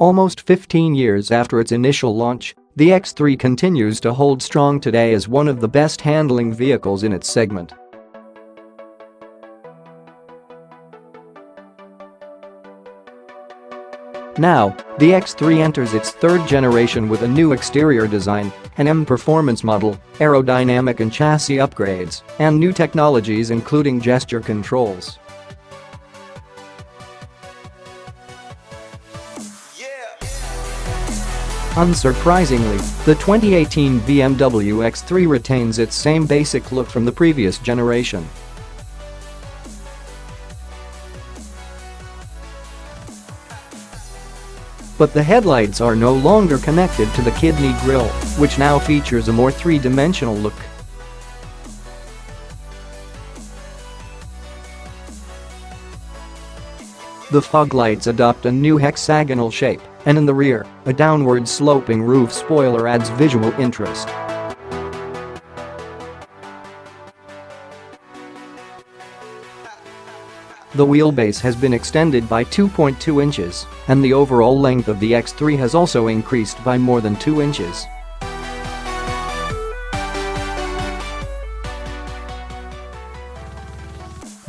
Almost 15 years after its initial launch, the X3 continues to hold strong today as one of the best handling vehicles in its segment. Now, the X3 enters its third generation with a new exterior design, an M performance model, aerodynamic and chassis upgrades, and new technologies including gesture controls. Unsurprisingly, the 2018 BMW X3 retains its same basic look from the previous generation. But the headlights are no longer connected to the kidney grille, which now features a more three-dimensional look. The fog lights adopt a new hexagonal shape, and in the rear, a downward-sloping roof spoiler adds visual interest. The wheelbase has been extended by 2.2 inches, and the overall length of the X3 has also increased by more than 2 inches.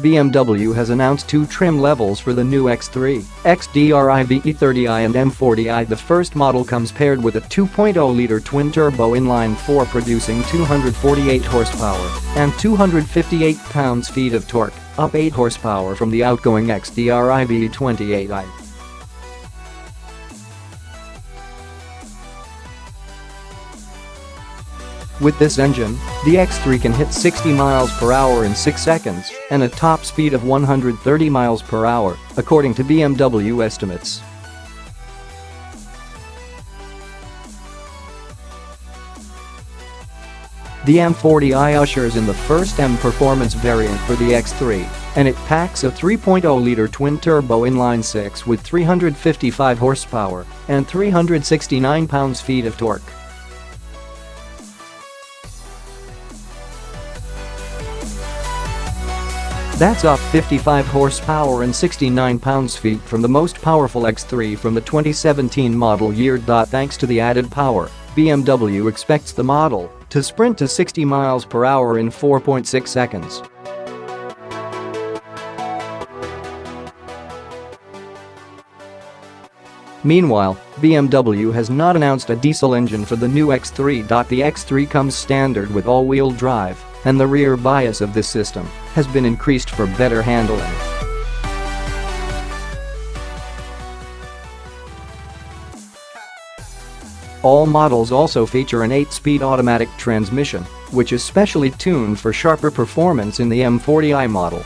BMW has announced two trim levels for the new X3, XDRI VE30i and M40i. The first model comes paired with a 2.0-liter twin-turbo inline-4 producing 248 horsepower and 258 pounds-feet of torque, up 8 horsepower from the outgoing XDRI VE28i. With this engine, the X3 can hit 60 miles per hour in 6 seconds and a top speed of 130 miles per hour, according to BMW estimates. The M40i ushers in the first M Performance variant for the X3, and it packs a 3.0-liter twin-turbo inline-6 with 355 horsepower and 369 pounds-feet of torque. That's up 55 horsepower and 69 pounds-feet from the most powerful X3 from the 2017 model year. Thanks to the added power, BMW expects the model to sprint to 60 miles per hour in 4.6 seconds. Meanwhile, BMW has not announced a diesel engine for the new X3. The X3 comes standard with all-wheel drive, and the rear bias of this system has been increased for better handling. All models also feature an 8-speed automatic transmission, which is specially tuned for sharper performance in the M40i model.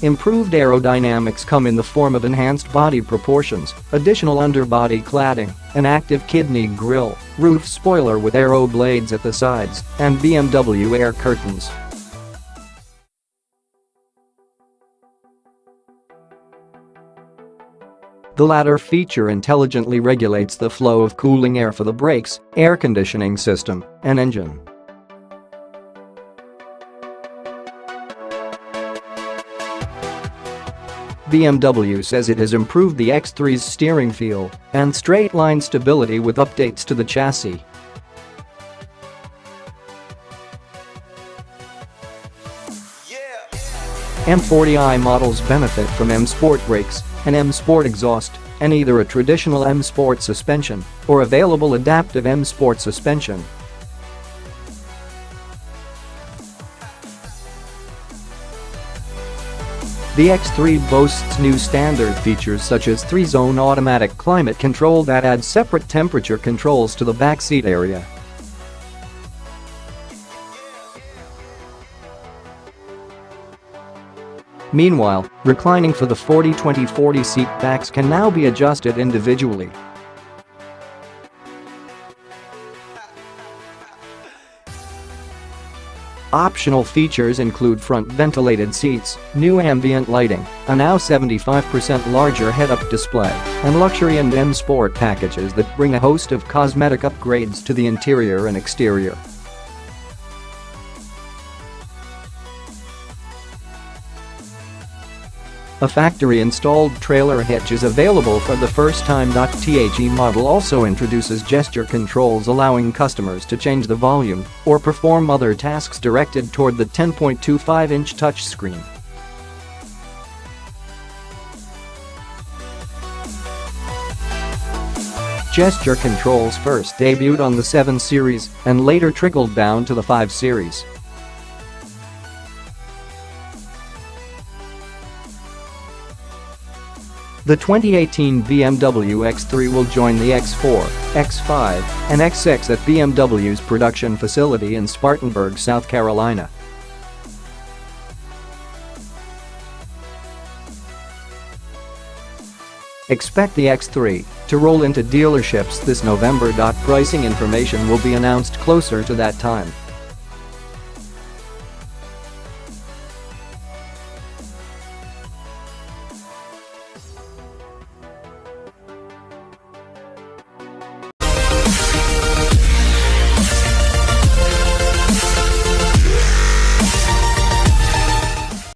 Improved aerodynamics come in the form of enhanced body proportions, additional underbody cladding, an active kidney grille, roof spoiler with aero blades at the sides, and BMW air curtains. The latter feature intelligently regulates the flow of cooling air for the brakes, air conditioning system, and engine. BMW says it has improved the X3's steering feel and straight-line stability with updates to the chassis. M40i models benefit from M Sport brakes, an M Sport exhaust, and either a traditional M Sport suspension or available adaptive M Sport suspension. The X3 boasts new standard features such as 3-zone automatic climate control that adds separate temperature controls to the backseat area. Meanwhile, reclining for the 40-20-40 seat backs can now be adjusted individually. Optional features include front ventilated seats, new ambient lighting, a now 75% larger head-up display, and luxury and M Sport packages that bring a host of cosmetic upgrades to the interior and exterior. A factory-installed trailer hitch is available for the first time. The model also introduces gesture controls allowing customers to change the volume or perform other tasks directed toward the 10.25-inch touchscreen. Gesture controls first debuted on the 7 Series and later trickled down to the 5 Series. The 2018 BMW X3 will join the X4, X5, and X6 at BMW's production facility in Spartanburg, South Carolina. Expect the X3 to roll into dealerships this November. Pricing information will be announced closer to that time.